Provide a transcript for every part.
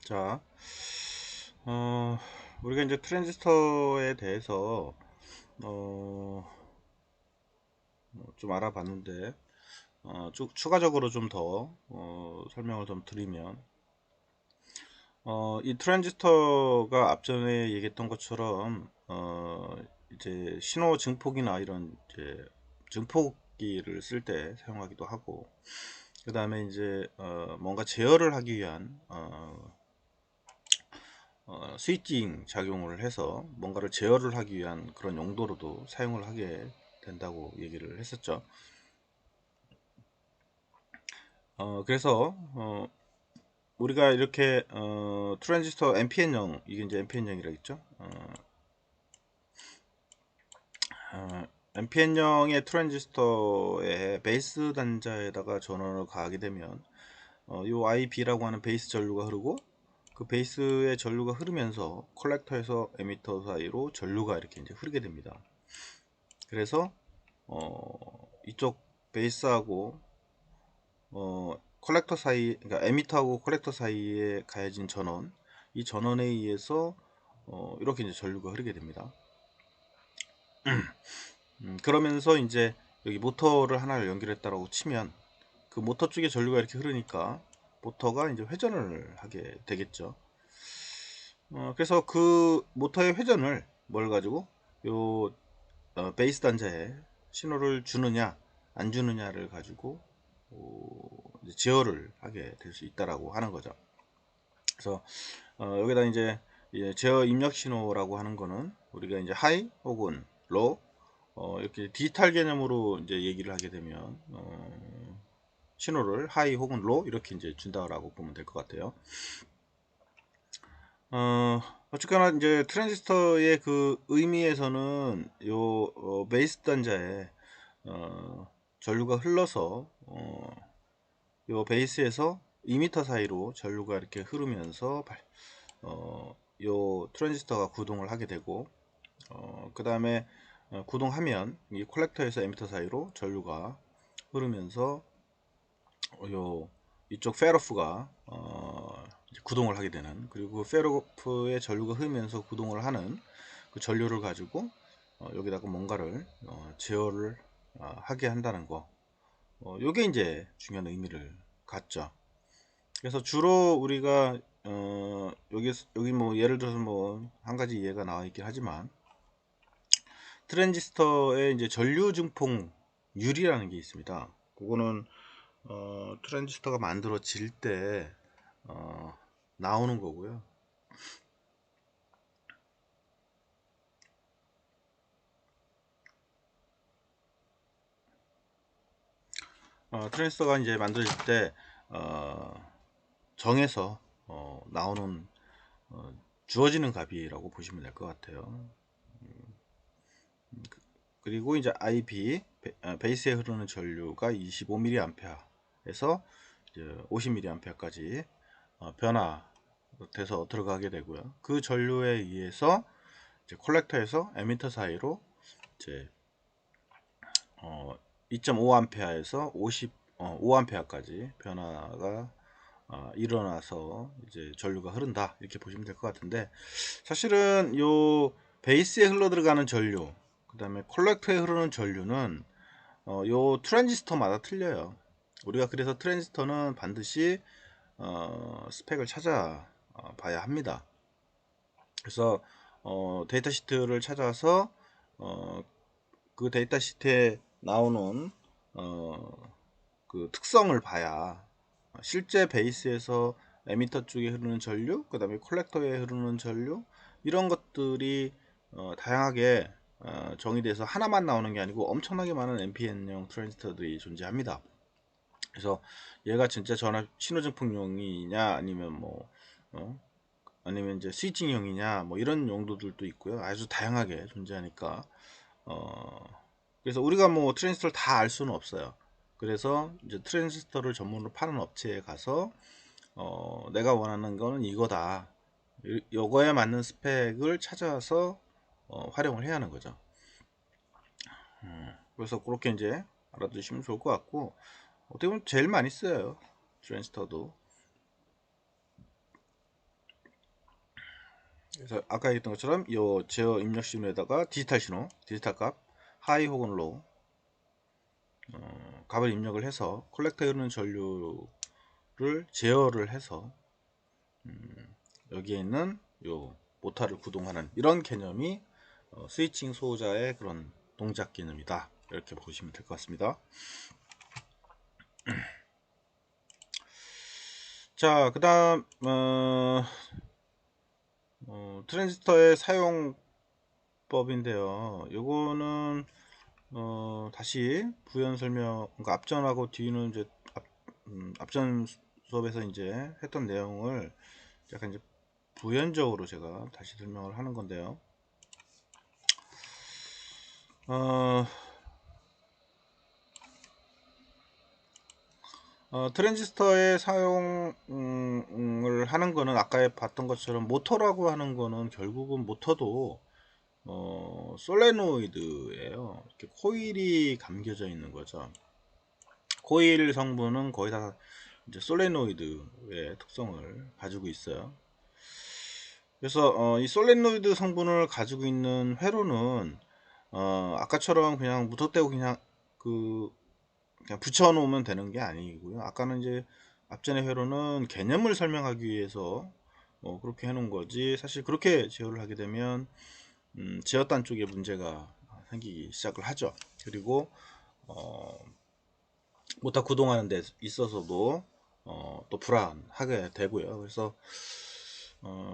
자, 어, 우리가 이제 트랜지스터에 대해서 좀 알아봤는데, 추가적으로 좀 더 설명을 좀 드리면, 이 트랜지스터가 앞전에 얘기했던 것처럼 이제 신호 증폭이나 이런 이제 증폭기를 쓸 때 사용하기도 하고, 그 다음에 이제 뭔가 제어를 하기 위한 스위칭 작용을 해서 뭔가를 제어를 하기 위한 그런 용도로도 사용을 하게 된다고 얘기를 했었죠. 그래서 우리가 이렇게 트랜지스터 NPN형, 이게 이제 NPN형이라 했죠. NPN형의 트랜지스터의 베이스 단자에다가 전원을 가하게 되면 요 IB라고 하는 베이스 전류가 흐르고, 그 베이스의 전류가 흐르면서 컬렉터에서 에미터 사이로 전류가 이렇게 이제 흐르게 됩니다. 그래서 이쪽 베이스하고 컬렉터 사이, 그러니까 에미터하고 컬렉터 사이에 가해진 전원, 이 전원에 의해서 이렇게 이제 전류가 흐르게 됩니다. 그러면서 이제 여기 모터를 하나를 연결했다라고 치면, 그 모터 쪽에 전류가 이렇게 흐르니까 모터가 이제 회전을 하게 되겠죠. 그래서 그 모터의 회전을 뭘 가지고 요 베이스 단자에 신호를 주느냐 안 주느냐를 가지고 이제 제어를 하게 될 수 있다라고 하는 거죠. 그래서 여기다 이제 제어 입력 신호라고 하는 거는 우리가 이제 하이 혹은 로 이렇게 디지털 개념으로 이제 얘기를 하게 되면 신호를 하이 혹은 로 이렇게 이제 준다라고 보면 될 것 같아요. 어쨌거나 이제 트랜지스터의 그 의미에서는 요 베이스 단자에 전류가 흘러서 요 베이스에서 2m 사이로 전류가 이렇게 흐르면서 요 트랜지스터가 구동을 하게 되고, 그 다음에 구동하면 이 콜렉터에서 에미터 사이로 전류가 흐르면서 요 이쪽 페러프가 구동을 하게 되는, 그리고 페러프의 전류가 흐르면서 구동을 하는 그 전류를 가지고 여기다가 뭔가를 제어를 하게 한다는 거, 요게 이제 중요한 의미를 갖죠. 그래서 주로 우리가 여기 뭐 예를 들어서 뭐 한 가지 예가 나와 있긴 하지만, 트랜지스터에 이제 전류 증폭률이라는 게 있습니다. 그거는 트랜지스터가 만들어질 때 나오는 거고요. 트랜지스터가 이제 만들어질 때 어, 정에서 나오는 주어지는 값이라고 보시면 될 것 같아요. 그리고 이제 IB 베이스에 흐르는 전류가 25mA에서 50mA까지 변화돼서 들어가게 되고요. 그 전류에 의해서 이제 콜렉터에서 에미터 사이로 이제 2.5A에서 5A까지 변화가 일어나서 이제 전류가 흐른다, 이렇게 보시면 될 것 같은데, 사실은 요 베이스에 흘러 들어가는 전류, 그 다음에 콜렉터에 흐르는 전류는 요 트랜지스터마다 틀려요. 우리가 그래서 트랜지스터는 반드시 스펙을 찾아 봐야 합니다. 그래서 데이터 시트를 찾아서 그 데이터 시트에 나오는 그 특성을 봐야 실제 베이스에서 에미터 쪽에 흐르는 전류, 그 다음에 콜렉터에 흐르는 전류, 이런 것들이 다양하게 정의돼서 하나만 나오는 게 아니고 엄청나게 많은 NPN형 트랜지스터들이 존재합니다. 그래서 얘가 진짜 전압 신호증폭용이냐 아니면 뭐 아니면 이제 스위칭용이냐 뭐 이런 용도들도 있고요. 아주 다양하게 존재하니까 그래서 우리가 뭐 트랜지스터를 다 알 수는 없어요. 그래서 이제 트랜지스터를 전문으로 파는 업체에 가서 내가 원하는 거는 이거다, 요거에 맞는 스펙을 찾아서 활용을 해야 하는 거죠. 그래서 그렇게 이제 알아두시면 좋을 것 같고, 어떻게 보면 제일 많이 써요 트랜지스터도. 그래서 아까 얘기했던 것처럼 이 제어 입력 신호에다가 디지털 신호, 디지털 값 하이 혹은 로우 값을 입력을 해서 콜렉터에 흐르는 전류를 제어를 해서 여기에 있는 요 모터를 구동하는 이런 개념이 스위칭 소호자의 그런 동작 개념이다. 이렇게 보시면 될 것 같습니다. 자, 그 다음 트랜지스터의 사용법인데요. 요거는 다시 부연 설명, 그러니까 앞전하고 뒤는 이제 앞전 수업에서 이제 했던 내용을 약간 이제 부연적으로 제가 다시 설명을 하는 건데요. 트랜지스터의 사용을 하는 거는 아까 봤던 것처럼 모터라고 하는 거는 결국은 모터도 솔레노이드예요. 이렇게 코일이 감겨져 있는 거죠. 코일 성분은 거의 다 이제 솔레노이드의 특성을 가지고 있어요. 그래서 이 솔레노이드 성분을 가지고 있는 회로는 아까처럼 그냥 무턱대고 그냥 그냥 붙여 놓으면 되는 게 아니고요. 아까는 이제 앞전의 회로는 개념을 설명하기 위해서 그렇게 해 놓은 거지, 사실 그렇게 제어를 하게 되면 제어단 쪽에 문제가 생기기 시작을 하죠. 그리고 모터 구동하는 데 있어서도 또 불안하게 되고요. 그래서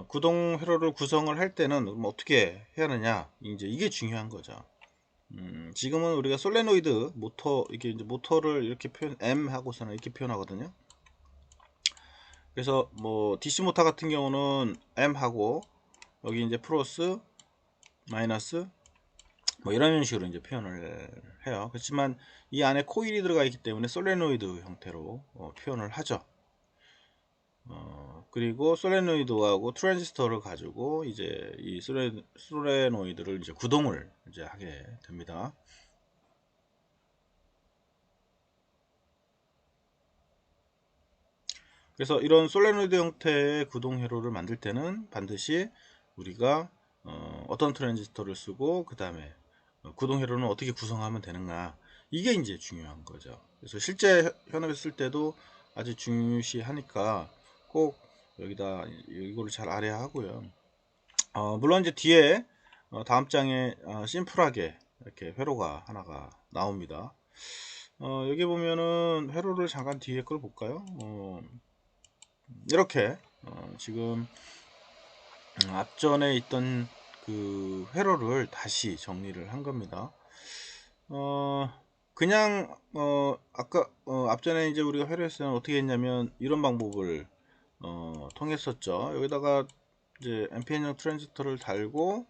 구동 회로를 구성을 할 때는 뭐 어떻게 해야 하느냐, 이제 이게 중요한 거죠. 지금은 우리가 솔레노이드 모터, 이게 이제 모터를 이렇게 표현, M 하고서는 이렇게 표현하거든요. 그래서 뭐 DC 모터 같은 경우는 M 하고 여기 이제 플러스 마이너스 뭐 이런 식으로 이제 표현을 해요. 그렇지만 이 안에 코일이 들어가 있기 때문에 솔레노이드 형태로 표현을 하죠. 그리고 솔레노이드하고 트랜지스터를 가지고 이제 이 솔레노이드를 이제 구동을 이제 하게 됩니다. 그래서 이런 솔레노이드 형태의 구동 회로를 만들 때는 반드시 우리가 어떤 트랜지스터를 쓰고 그 다음에 구동 회로는 어떻게 구성하면 되는가, 이게 이제 중요한 거죠. 그래서 실제 현업에 쓸 때도 아주 중요시하니까 꼭 여기다 이거를 잘 알아야 하고요. 물론 이제 뒤에 다음 장에 심플하게 이렇게 회로가 하나가 나옵니다. 여기 보면은 회로를 잠깐 뒤에 걸 볼까요? 이렇게 지금 앞전에 있던 그 회로를 다시 정리를 한 겁니다. 그냥 아까 앞전에 이제 우리가 회로에서는 어떻게 했냐면 이런 방법을 통했었죠. 여기다가 이제 NPN형 트랜지스터를 달고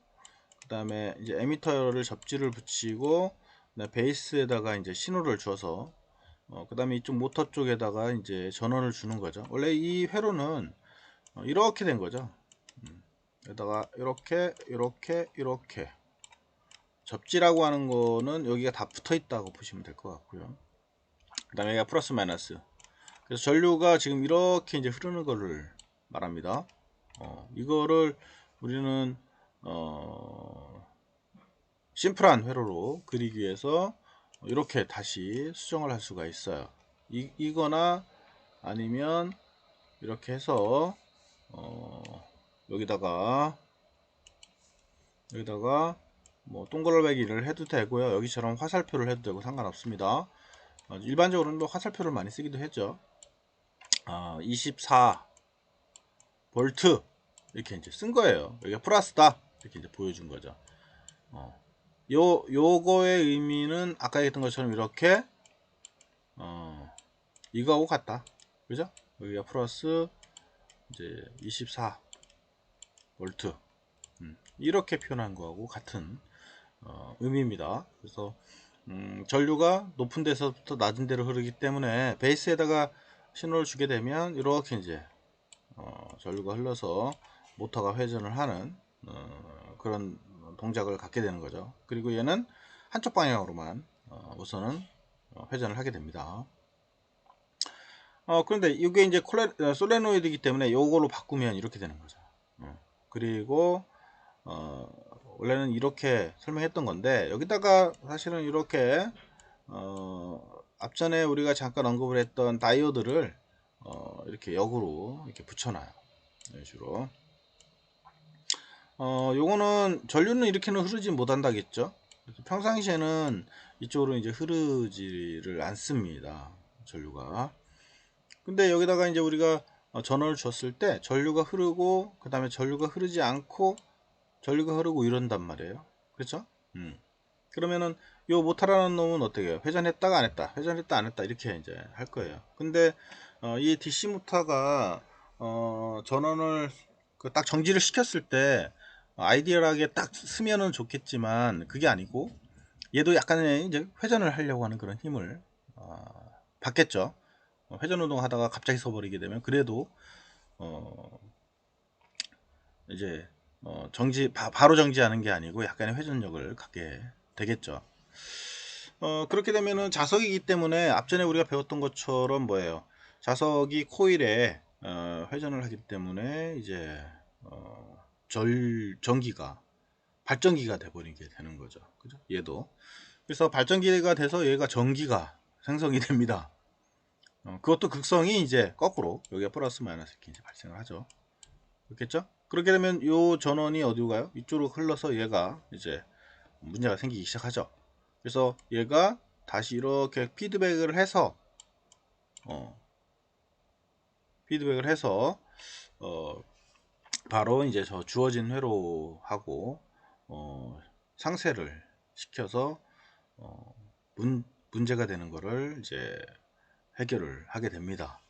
그 다음에 이제 에미터를 접지를 붙이고 베이스에다가 이제 신호를 줘서 그 다음에 이쪽 모터 쪽에다가 이제 전원을 주는 거죠. 원래 이 회로는 이렇게 된 거죠. 여기다가 이렇게 접지라고 하는 거는 여기가 다 붙어 있다고 보시면 될 것 같고요. 그 다음에 여기가 플러스 마이너스. 그래서 전류가 지금 이렇게 이제 흐르는 거를 말합니다. 이거를 우리는 심플한 회로로 그리기 위해서 이렇게 다시 수정을 할 수가 있어요. 이거나 아니면 이렇게 해서 여기다가 뭐 동그라미를 해도 되고요. 여기처럼 화살표를 해도 되고 상관없습니다. 일반적으로는 뭐 화살표를 많이 쓰기도 했죠. 24 볼트 이렇게 이제 쓴 거예요. 여기가 플러스다 이렇게 이제 보여준 거죠. 요거의 의미는 아까 얘기했던 것처럼 이렇게 이거하고 같다. 그죠? 여기가 플러스 이제 24 볼트 이렇게 표현한 거하고 같은 의미입니다. 그래서 전류가 높은 데서부터 낮은 데로 흐르기 때문에 베이스에다가 신호를 주게 되면 이렇게 이제 전류가 흘러서 모터가 회전을 하는 그런 동작을 갖게 되는 거죠. 그리고 얘는 한쪽 방향으로만 우선은 회전을 하게 됩니다. 그런데 이게 이제 솔레노이드이기 때문에 이걸로 바꾸면 이렇게 되는 거죠. 그리고 원래는 이렇게 설명했던 건데 여기다가 사실은 이렇게 앞전에 우리가 잠깐 언급을 했던 다이오드를 이렇게 역으로 이렇게 붙여놔요. 이런 식으로. 요거는 전류는 이렇게는 흐르지 못한다겠죠. 평상시에는 이쪽으로 이제 흐르지를 않습니다. 전류가. 근데 여기다가 이제 우리가 전원을 줬을 때 전류가 흐르고 그 다음에 전류가 흐르지 않고 전류가 흐르고 이런단 말이에요. 그렇죠? 그러면은 요 모터라는 놈은 어떻게 해요? 회전했다가 안 했다, 회전했다 안 했다 이렇게 이제 할 거예요. 근데 이 DC 모터가 전원을 딱 정지를 시켰을 때 아이디얼하게 딱 쓰면은 좋겠지만 그게 아니고 얘도 약간의 이제 회전을 하려고 하는 그런 힘을 받겠죠. 회전 운동하다가 갑자기 서버리게 되면 그래도 이제 바로 정지하는 게 아니고 약간의 회전력을 갖게 되겠죠. 그렇게 되면은 자석이기 때문에 앞전에 우리가 배웠던 것처럼 뭐예요? 자석이 코일에 회전을 하기 때문에 이제 전기가 발전기가 돼버리게 되는 거죠. 그죠? 얘도. 그래서 발전기가 돼서 얘가 전기가 생성이 됩니다. 그것도 극성이 이제 거꾸로 여기가 플러스 마이너스 이렇게 이제 발생을 하죠. 그렇겠죠? 그렇게 되면 요 전원이 어디로 가요? 이쪽으로 흘러서 얘가 이제 문제가 생기기 시작하죠. 그래서 얘가 다시 이렇게 피드백을 해서 바로 이제 저 주어진 회로하고 상쇄를 시켜서 문제가 되는 거를 이제 해결을 하게 됩니다.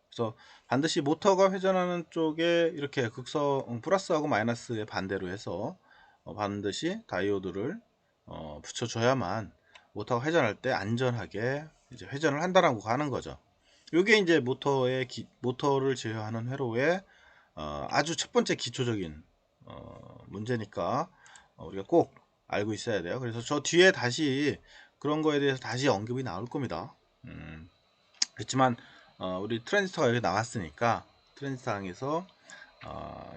그래서 반드시 모터가 회전하는 쪽에 이렇게 극성 플러스하고 마이너스의 반대로 해서 반드시 다이오드를 붙여줘야만 모터가 회전할 때 안전하게 이제 회전을 한다라고 하는 거죠. 이게 이제 모터를 제어하는 회로의 아주 첫 번째 기초적인 문제니까 우리가 꼭 알고 있어야 돼요. 그래서 저 뒤에 다시 그런 거에 대해서 다시 언급이 나올 겁니다. 그렇지만 우리 트랜지스터가 여기 나왔으니까 트랜지스터항에서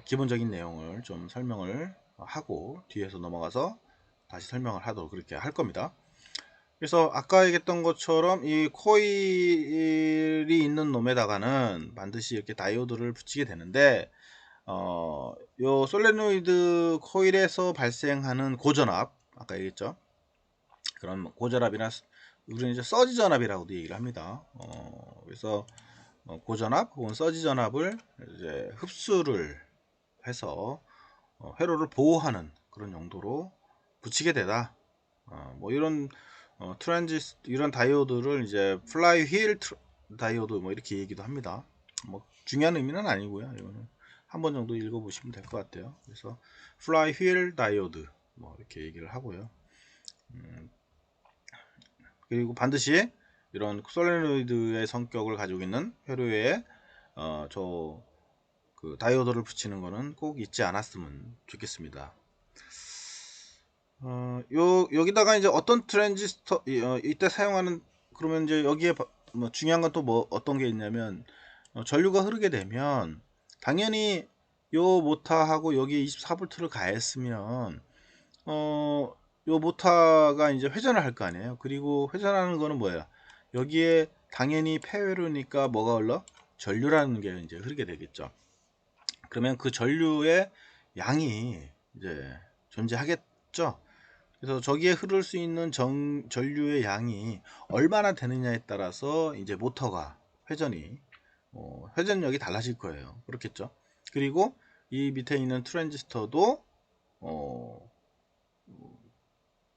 기본적인 내용을 좀 설명을 하고 뒤에서 넘어가서 다시 설명을 하도록 그렇게 할 겁니다. 그래서 아까 얘기했던 것처럼 이 코일이 있는 놈에다가는 반드시 이렇게 다이오드를 붙이게 되는데 요 솔레노이드 코일에서 발생하는 고전압 아까 얘기했죠. 그런 고전압이나 우리는 이제 서지 전압이라고도 얘기를 합니다. 그래서 고전압 혹은 서지 전압을 이제 흡수를 해서 회로를 보호하는 그런 용도로 붙이게 되다. 뭐 이런 이런 다이오드를 이제 플라이 휠 다이오드 뭐 이렇게 얘기도 합니다. 뭐 중요한 의미는 아니고요. 이거는 한 번 정도 읽어보시면 될 것 같아요. 그래서 플라이 휠 다이오드 뭐 이렇게 얘기를 하고요. 그리고 반드시 이런 솔레노이드의 성격을 가지고 있는 회로에 그 다이오드를 붙이는 거는 꼭 잊지 않았으면 좋겠습니다. 여기다가 이제 어떤 트랜지스터 이때 사용하는 그러면 이제 여기에 뭐 중요한 건 또 뭐 어떤 게 있냐면 전류가 흐르게 되면 당연히 요 모터하고 여기 24V를 가했으면 요 모터가 이제 회전을 할 거 아니에요. 그리고 회전하는 거는 뭐야? 여기에 당연히 폐회로니까 뭐가 흘러? 전류라는 게 이제 흐르게 되겠죠. 그러면 그 전류의 양이 이제 존재하겠죠. 그래서 저기에 흐를 수 있는 전류의 양이 얼마나 되느냐에 따라서 이제 모터가 회전력이 달라질 거예요. 그렇겠죠. 그리고 이 밑에 있는 트랜지스터도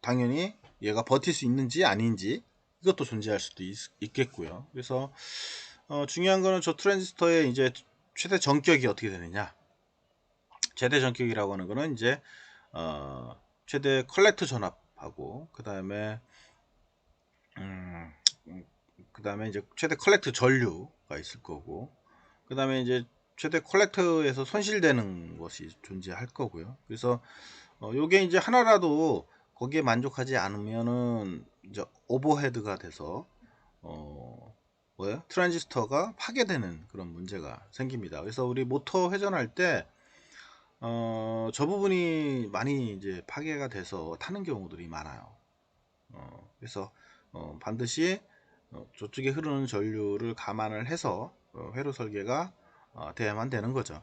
당연히 얘가 버틸 수 있는지 아닌지 이것도 존재할 수도 있겠고요. 그래서 중요한 거는 저 트랜지스터의 이제 최대 전격이 어떻게 되느냐. 최대 전격이라고 하는 거는 이제 최대 컬렉터 전압하고 그 다음에 이제 최대 컬렉터 전류가 있을 거고 그 다음에 이제 최대 컬렉터에서 손실되는 것이 존재할 거고요. 그래서 요게 이제 하나라도 거기에 만족하지 않으면은 이제 오버헤드가 돼서 트랜지스터가 파괴되는 그런 문제가 생깁니다. 그래서 우리 모터 회전할 때 저 부분이 많이 이제 파괴가 돼서 타는 경우들이 많아요. 그래서 반드시 저쪽에 흐르는 전류를 감안을 해서 회로 설계가 돼야만 되는 거죠.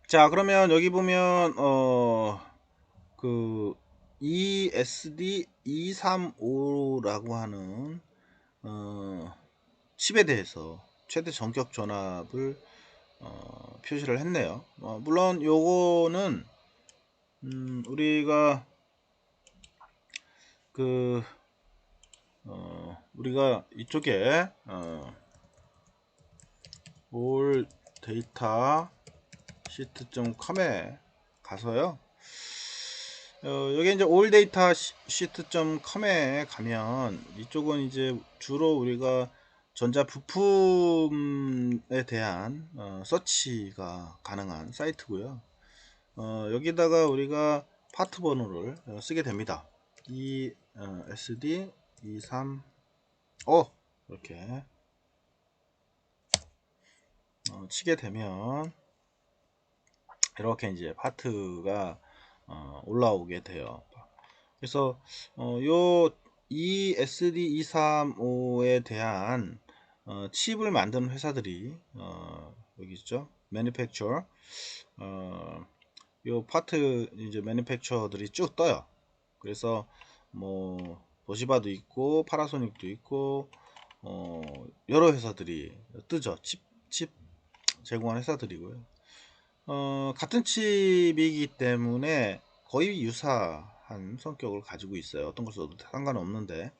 자, 그러면 여기 보면 그 ESD235라고 하는 칩에 대해서 최대 전격 전압을 표시를 했네요. 물론 요거는 우리가 그 우리가 이쪽에 all data sheet.com에 가서요. 여기 이제 all data sheet.com에 가면 이쪽은 이제 주로 우리가 전자 부품에 대한 서치가 가능한 사이트고요. 여기다가 우리가 파트 번호를 쓰게 됩니다. ESD235 이렇게 치게 되면 이렇게 이제 파트가 올라오게 돼요. 그래서 요 ESD235에 대한 칩을 만드는 회사들이 여기 있죠. Manufacturer 요 파트 이제 매니팩처들이 쭉 떠요. 그래서 뭐 도시바도 있고 파라소닉도 있고 여러 회사들이 뜨죠. 칩 제공하는 회사들이고요. 같은 칩이기 때문에 거의 유사한 성격을 가지고 있어요. 어떤 걸 써도 상관없는데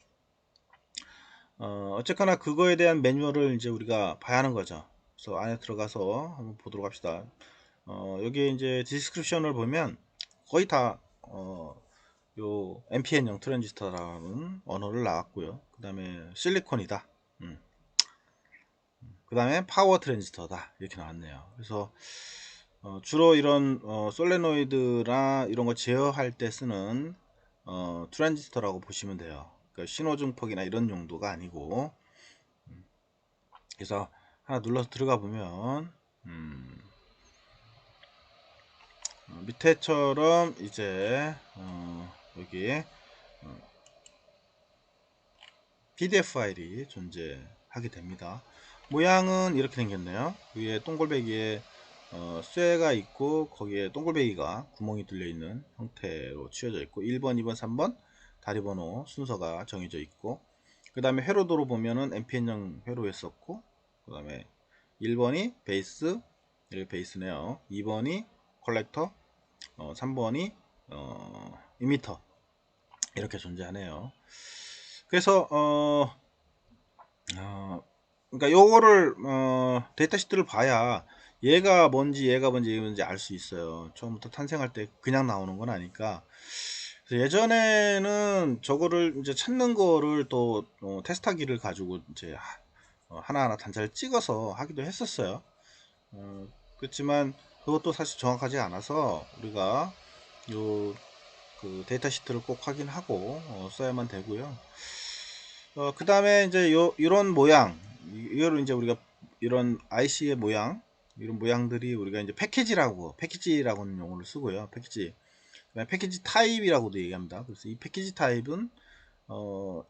어쨌거나 그거에 대한 매뉴얼을 이제 우리가 봐야 하는 거죠. 그래서 안에 들어가서 한번 보도록 합시다. 여기 이제 디스크립션을 보면 거의 다 요 NPN형 트랜지스터라는 언어를 나왔고요. 그 다음에 실리콘이다. 그 다음에 파워 트랜지스터다. 이렇게 나왔네요. 그래서 주로 이런 솔레노이드나 이런 거 제어할 때 쓰는 트랜지스터라고 보시면 돼요. 그러니까 신호 증폭이나 이런 용도가 아니고. 그래서 하나 눌러서 들어가 보면 밑에처럼 이제 여기 PDF 파일이 존재하게 됩니다. 모양은 이렇게 생겼네요. 위에 동글배기에 쇠가 있고 거기에 동글배기가 구멍이 뚫려 있는 형태로 치워져 있고 1번, 2번, 3번 다리 번호 순서가 정해져 있고 그 다음에 회로도로 보면은 NPN형 회로였었고 그 다음에 1번이 베이스, 여기 베이스네요. 2번이 컬렉터, 3번이 이미터 이렇게 존재하네요. 그래서 그러니까 요거를 데이터 시트를 봐야 얘가 뭔지 알 수 있어요. 처음부터 탄생할 때 그냥 나오는 건 아니까. 그래서 예전에는 저거를 이제 찾는 거를 또 테스터기를 가지고 이제 하나하나 단자를 찍어서 하기도 했었어요. 그렇지만 그것도 사실 정확하지 않아서 우리가 요 그 데이터 시트를 꼭 확인하고 써야만 되고요. 그 다음에 이제 이런 모양, 이거를 이제 우리가 이런 IC의 모양, 이런 모양들이 우리가 이제 패키지라고는 용어를 쓰고요. 패키지 타입이라고도 얘기합니다. 그래서 이 패키지 타입은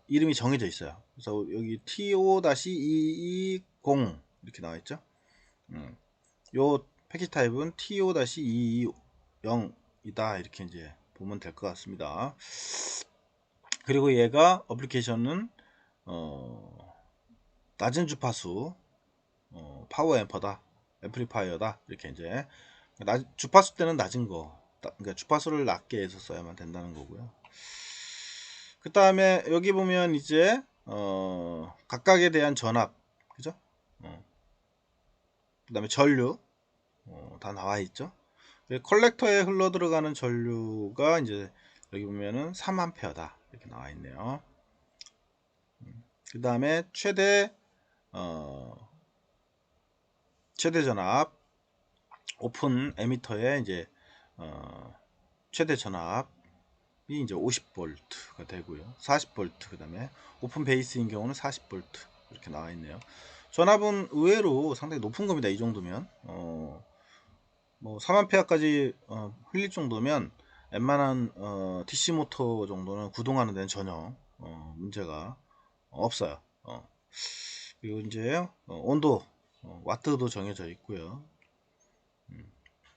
이름이 정해져 있어요. 그래서 여기 TO-220 이렇게 나와 있죠. 요 패키지 타입은 TO-220이다 이렇게 이제 보면 될 것 같습니다. 그리고 얘가 어플리케이션은 낮은 주파수 파워 앰플리파이어다 이렇게 이제 주파수 때는 낮은 거 그러니까 주파수를 낮게 해서 써야만 된다는 거고요. 그 다음에 여기 보면 이제 각각에 대한 전압 그죠? 그 다음에 전류 다 나와 있죠. 컬렉터에 흘러 들어가는 전류가 이제 여기 보면은 3A다 이렇게 나와 있네요. 그 다음에 최대 최대 전압 오픈 에미터의 이제 최대 전압이 이제 50V가 되고요. 40V 그다음에 오픈 베이스인 경우는 40V 이렇게 나와 있네요. 전압은 의외로 상당히 높은 겁니다. 이 정도면 뭐 4만페어까지 흘릴 정도면 웬만한 DC 모터 정도는 구동하는 데는 전혀 문제가 없어요. 그리고 이제 온도 와트도 정해져 있고요.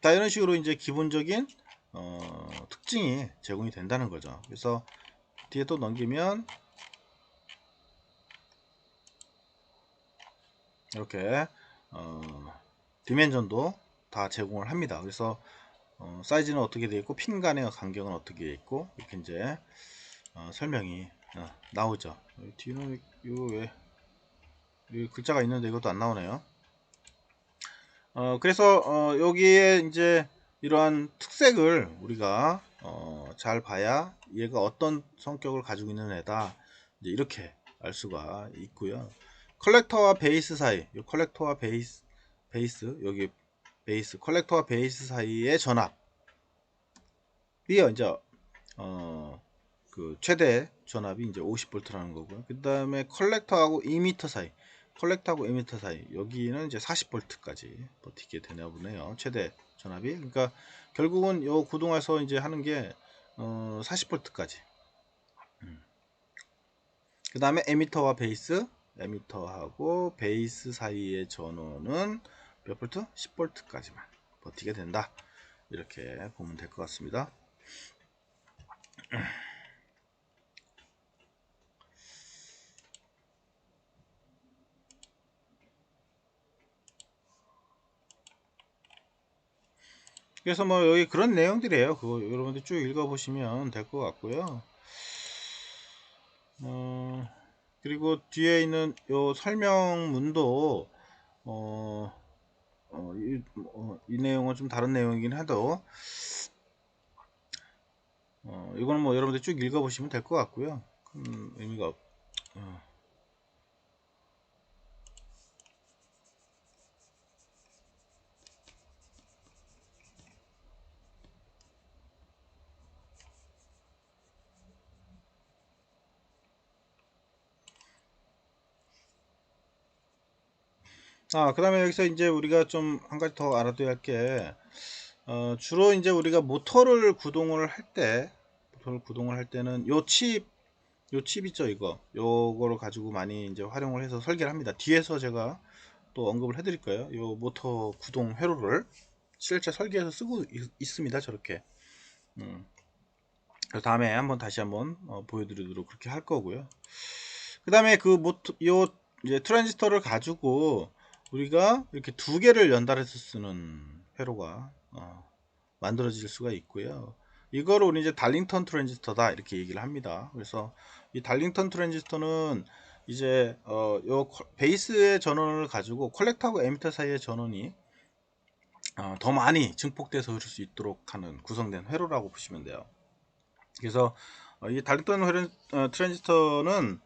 자, 이런 식으로 이제 기본적인 특징이 제공이 된다는 거죠. 그래서 뒤에 또 넘기면 이렇게 디멘전도 다 제공을 합니다. 그래서 사이즈는 어떻게 되어 있고 핀 간의 간격은 어떻게 되어 있고 이렇게 이제 설명이 나오죠. 뒤는 이거 왜 여기 글자가 있는데 이것도 안 나오네요. 그래서 여기에 이제 이러한 특색을 우리가 잘 봐야 얘가 어떤 성격을 가지고 있는 애다 이제 이렇게 알 수가 있고요. 컬렉터와 베이스 사이, 이 컬렉터와 베이스 여기 베이스 컬렉터와 베이스 사이의 전압이 이제 그 최대 전압이 이제 50V라는 거고요. 그 다음에 컬렉터하고 이미터 사이, 컬렉터하고 이미터 사이 여기는 이제 40V까지 버티게 되나 보네요. 최대 전압이. 그러니까 결국은 요 구동에서 이제 하는 게 40V까지. 그 다음에 에미터와 베이스, 에미터하고 베이스 사이의 전원은 몇 볼트? 10V까지만 버티게 된다. 이렇게 보면 될 것 같습니다. 그래서 뭐 여기 그런 내용들이에요. 그거 여러분들 쭉 읽어보시면 될 것 같고요. 그리고 뒤에 있는 요 설명문도 이 내용은 좀 다른 내용이긴 해도 이거는 뭐 여러분들 쭉 읽어보시면 될 것 같고요. 큰 의미가 그 다음에 여기서 이제 우리가 좀 한 가지 더 알아둬야 할 게 주로 이제 우리가 모터를 구동을 할 때는 요 칩 있죠, 이거. 요거를 가지고 많이 이제 활용을 해서 설계를 합니다. 뒤에서 제가 또 언급을 해드릴 거예요. 요 모터 구동 회로를 실제 설계해서 쓰고 있습니다. 저렇게. 다음에 다시 한번 보여드리도록 그렇게 할 거고요. 그 다음에 그 모터, 요 이제 트랜지스터를 가지고 우리가 이렇게 두 개를 연달아서 쓰는 회로가 만들어질 수가 있고요. 이거를 우리 이제 달링턴 트랜지스터다 이렇게 얘기를 합니다. 그래서 이 달링턴 트랜지스터는 이제 요 베이스의 전원을 가지고 컬렉터하고 에미터 사이의 전원이 더 많이 증폭돼서 흐를 수 있도록 하는 구성된 회로라고 보시면 돼요. 그래서 이 달링턴 트랜지스터는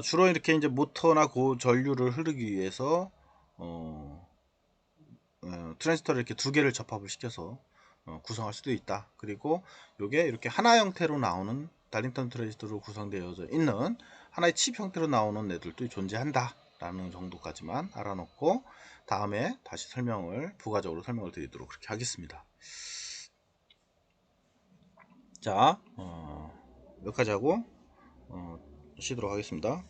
주로 이렇게 이제 모터나 고전류를 흐르기 위해서 트랜지스터를 이렇게 두 개를 접합을 시켜서 구성할 수도 있다. 그리고 이게 이렇게 하나 형태로 나오는 달링턴 트랜지스터로 구성되어져 있는 하나의 칩 형태로 나오는 애들도 존재한다 라는 정도까지만 알아놓고 다음에 다시 부가적으로 설명을 드리도록 그렇게 하겠습니다. 자 여기까지 하고 쉬도록 하겠습니다.